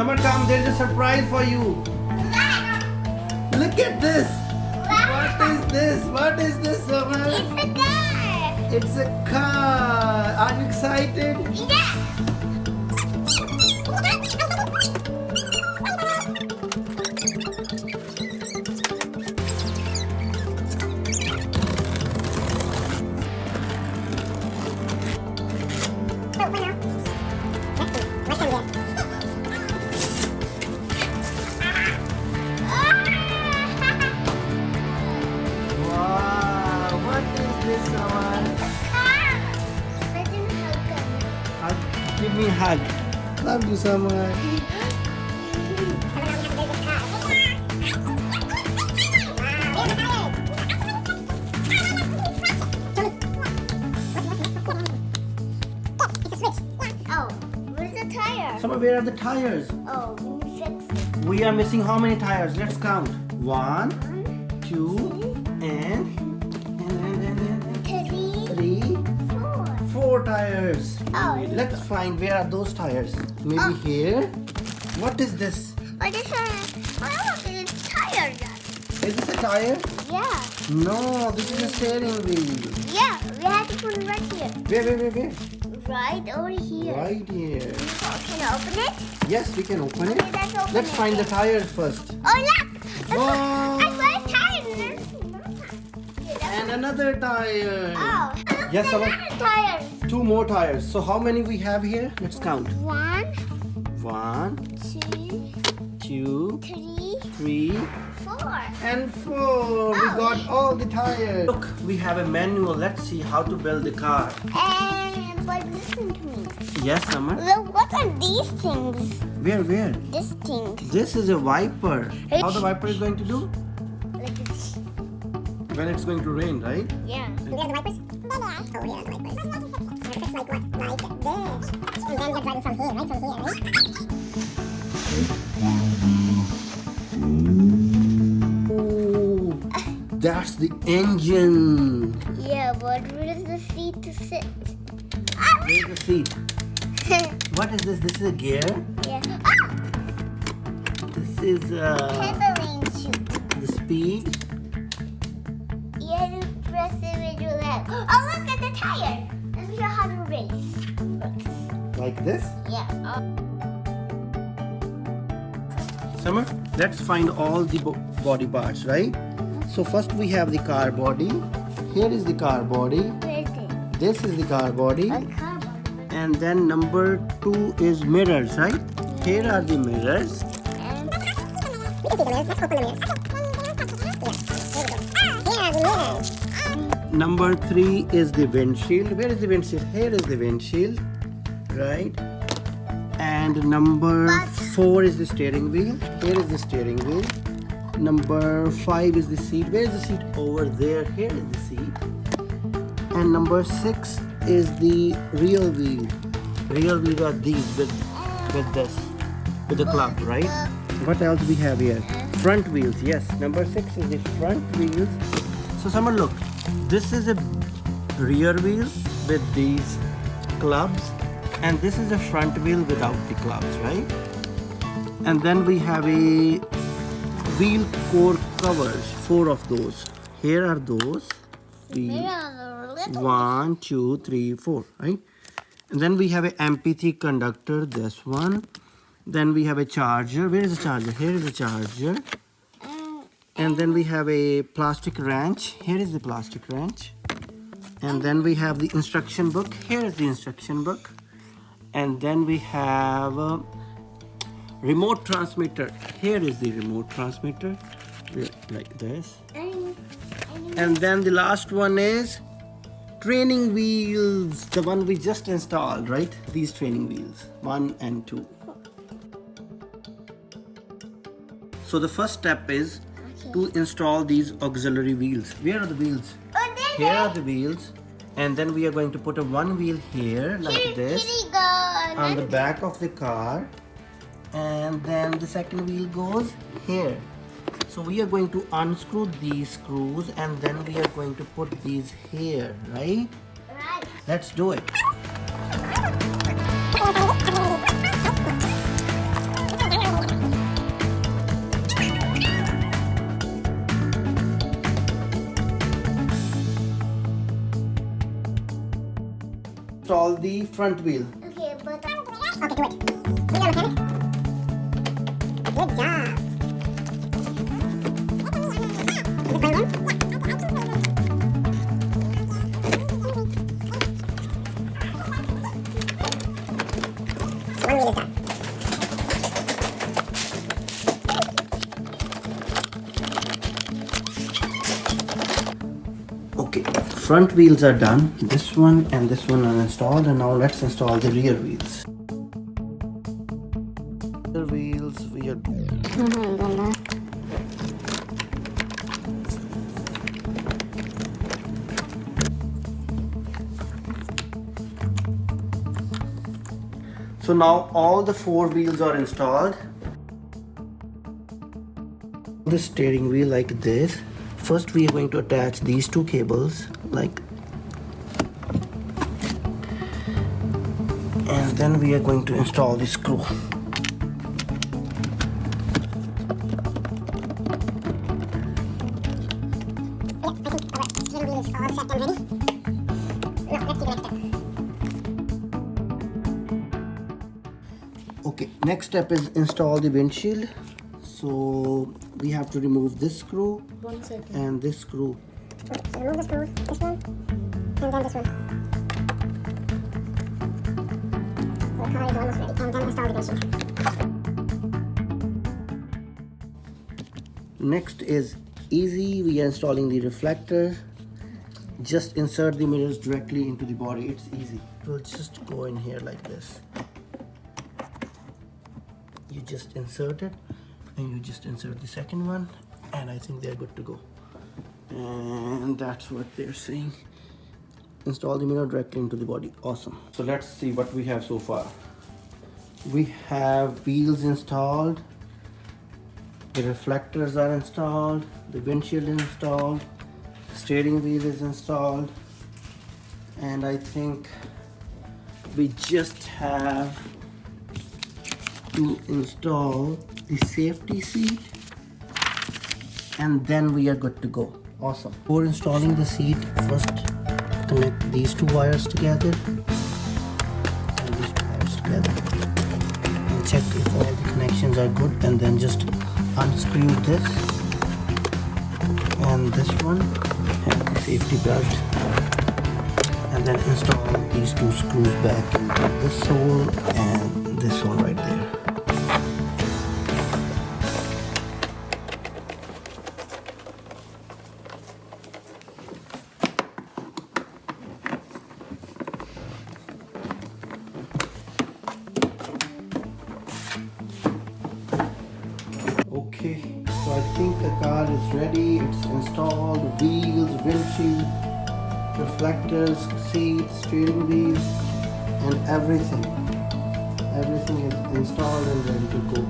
Summer, come, there's a surprise for you. Look at this. What is this? What is this, Summer? It's a car. It's a car. Are you excited? Yeah. Wow, what is this, Summer? Give me a hug. Love you, Summer. Oh, where's the tire? Summer, where are the tires? Oh, we fix it. We are missing how many tires? Let's count. 1, 2, and 3, 4 tires. Oh, Let's find where are those tires. Maybe here. What is this? but it's it's tire. Is this a tire? Yeah. No, this is a steering wheel. Yeah, we have to put it right here. Where? Right over here. Right here. Can I open it? Yes, we can open it. Okay, let's open Let's it. find the tires first. Oh, look! Wow. I saw a tire. And another tire. Oh, Yes, look, Summer. another tire. 2 more tires. So how many we have here? Let's count. 1, 1, 2, 2, 3, 3, 4. and 4. We got all the tires. Look, we have a manual. Let's see how to build the car. But listen to me. Yes, Summer. Look, what are these things? Where? This thing. This is a wiper. How the wiper is going to do? Like this. When it's going to rain, right? Yeah. Here are the wipers. Oh, here are the wipers. It's like what? Like this. And then you're driving from here, right? From here, right? Oh, that's the engine. Yeah, but where is the seat to sit? Where's the seat? What is this? This is a gear. Yeah. Oh! This is Pedaling shoot. the speed. You have to press it with your leg. Oh, look at the tire. Let me show how to race. Like this. Yeah. Summer, let's find all the body parts, right? So first we have the car body. Here is the car body. Where is it? This is the car body. A car body. And then number 2 is mirrors, right? Here are the mirrors. And We can see the mirrors. Let's open the mirrors. Here are the mirrors. Number 3 is the windshield. Where is the windshield? Here is the windshield, right? And number 4 is the steering wheel. Here is the steering wheel. Number 5 is the seat. Where is the seat? Over there. Here is the seat. And number 6 is the rear wheel. Rear wheels are these with this, with the club, right? What else we have here? Front wheels. Yes. Number 6 is the front wheels. So Summer, look. This is a rear wheel with these clubs, and this is a front wheel without the clubs, right? And then we have a wheel core covers, 4 of those. Here are those. where are the little 1, 2, 3, 4, right? And then we have a MP3 conductor, this one. Then we have a charger. Where is the charger? Here is the charger. And then we have a plastic wrench. Here is the plastic wrench. And then we have the instruction book. Here is the instruction book. And then we have a remote transmitter. Here is the remote transmitter. Like this. And then the last one is training wheels. The one we just installed, right? These training wheels, 1 and 2. So the first step is to install these auxiliary wheels. Where are the wheels? Here are the wheels, and then we are going to put a one wheel here like this on the back of the car, and then the second wheel goes here. So we are going to unscrew these screws, and then we are going to put these here, right? Right. Let's do it. Install the front wheel. Okay, but Okay, do it. You got a mechanic? Good job. Is it playing again? One wheel is done. Okay, front wheels are done. This one and this one are installed, and now let's install the rear wheels. Rear wheels we are So now all the four wheels are installed. The steering wheel like this. First we are going to attach these two cables like, and then we are going to install the screw. Yeah, I think our steering wheel is all set and ready. No, let's see the next step. Okay, next step is install the windshield. So we have to remove this screw 1 second. and this screw. Okay, so remove the screw, this one, and then this one. So the car is almost ready, and then install the windshield. Next is easy. We are installing the reflector. Just insert the mirrors directly into the body. It's easy. We'll just go in here like this. You just insert it, and you just insert the second one, and I think they're good to go. And that's what they're saying. Install the mirror directly into the body. Awesome. So let's see what we have so far. We have wheels installed, the reflectors are installed, the windshield is installed, the steering wheel is installed, and I think we just have to install the safety seat, and then we are good to go. Awesome. For installing the seat, first connect these two wires together and these two wires together, and check if all the connections are good, and then just unscrew this and this one and the safety belt, and then install these two screws back into this hole and this hole right there. Okay, so I think the car is ready. It's installed, wheels, windshield, reflectors, seats, steering wheel, and everything. Everything is installed and ready to go.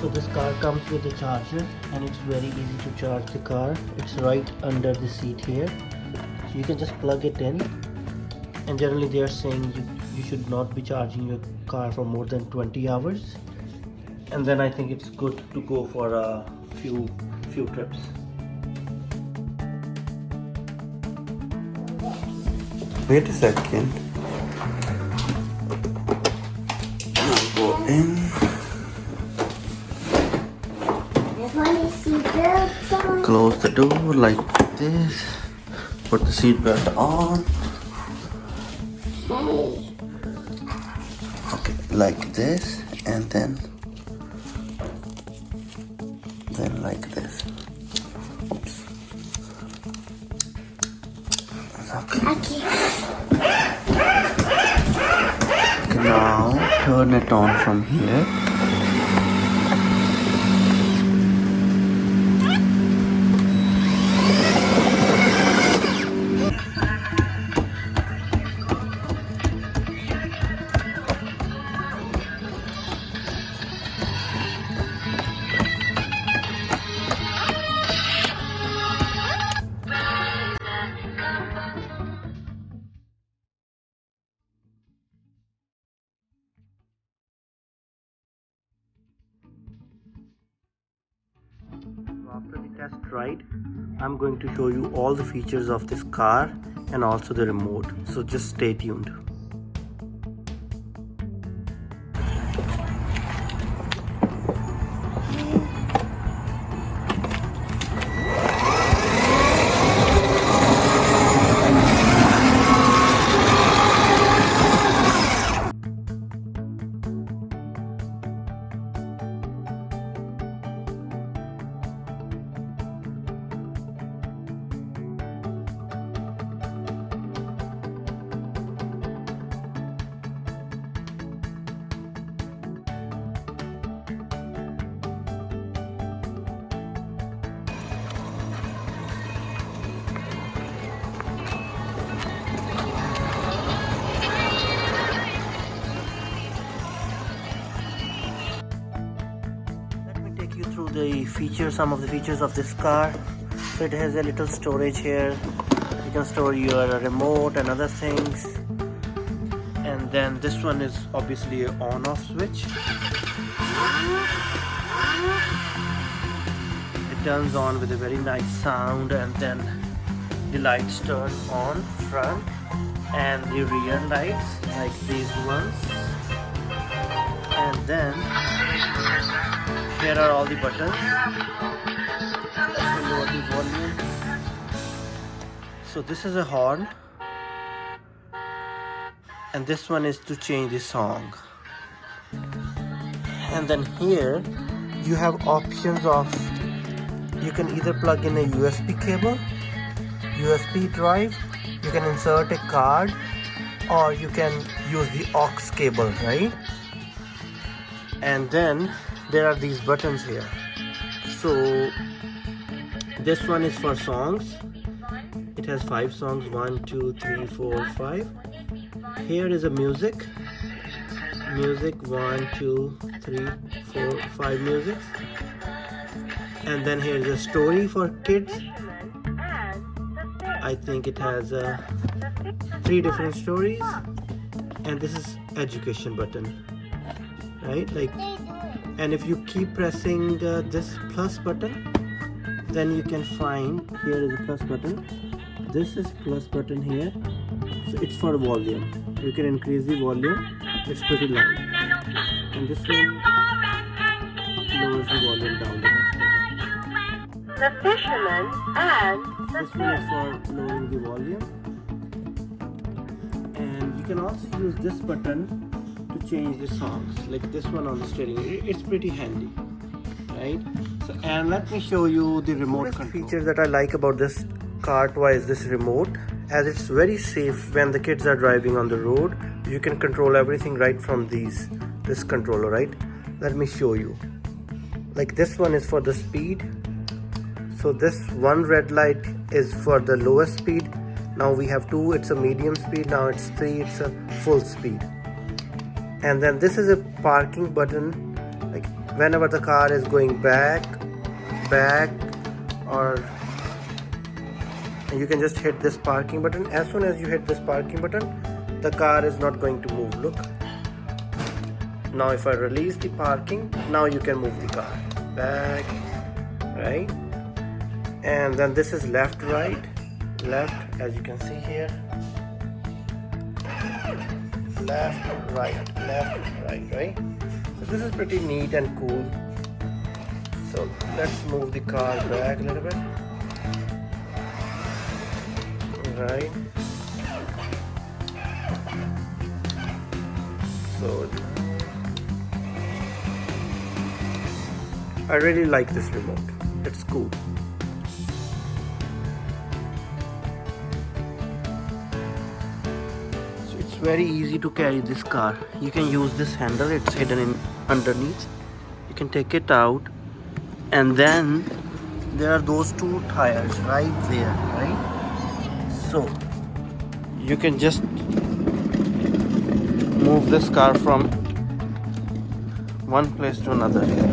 So this car comes with a charger, and it's very easy to charge the car. It's right under the seat here, so you can just plug it in, and generally they are saying you should not be charging your car for more than 20 hours, and then I think it's good to go for a few trips. Wait a second. I'll go in. Close the door like this. Put the seatbelt on. Okay, like this, and then like this. Oops. Okay. Now turn it on from here. right, I'm going to show you all the features of this car and also the remote, so just stay tuned. You through the features, some of the features of this car. So it has a little storage here. You can store your remote and other things. And then this one is obviously an on-off switch. It turns on with a very nice sound, and then the lights turn on front and the rear lights like these ones. And then here are all the buttons to lower the volume. So this is a horn, and this one is to change the song. And then here you have options of, you can either plug in a USB cable, USB drive, you can insert a card, or you can use the aux cable, right? And then there are these buttons here. So this one is for songs. It has 5 songs, 1, 2, 3, 4, 5. Here is a music 1, 2, 3, 4, 5 music. And then here is a story for kids. I think it has 3 different stories. And this is education button, right? Like, and if you keep pressing this plus button, then you can find, here is a plus button, this is plus button here, so it's for volume. You can increase the volume, it's pretty loud. And this one lowers the volume down. The fisherman and the this one is for lowering the volume. And you can also use this button to change the songs, like this one on the steering wheel. It's pretty handy, right? So, and let me show you the remote control. Features that I like about this car is this remote, as it's very safe when the kids are driving on the road. You can control everything right from this controller, right? Let me show you. Like this one is for the speed. So this one red light is for the lowest speed. Now we have 2, it's a medium speed. Now it's 3, it's a full speed. And then this is a parking button, like whenever the car is going back, or you can just hit this parking button. As soon as you hit this parking button, the car is not going to move. Look, now if I release the parking, now you can move the car back, right? And then this is left, right, left, as you can see here, left, right, right? So this is pretty neat and cool. So let's move the car back a little bit, right? So I really like this remote, it's cool. Very easy to carry this car. You can use this handle, it's hidden in underneath. You can take it out, and then there are those 2 tires right there, right? So you can just move this car from one place to another here.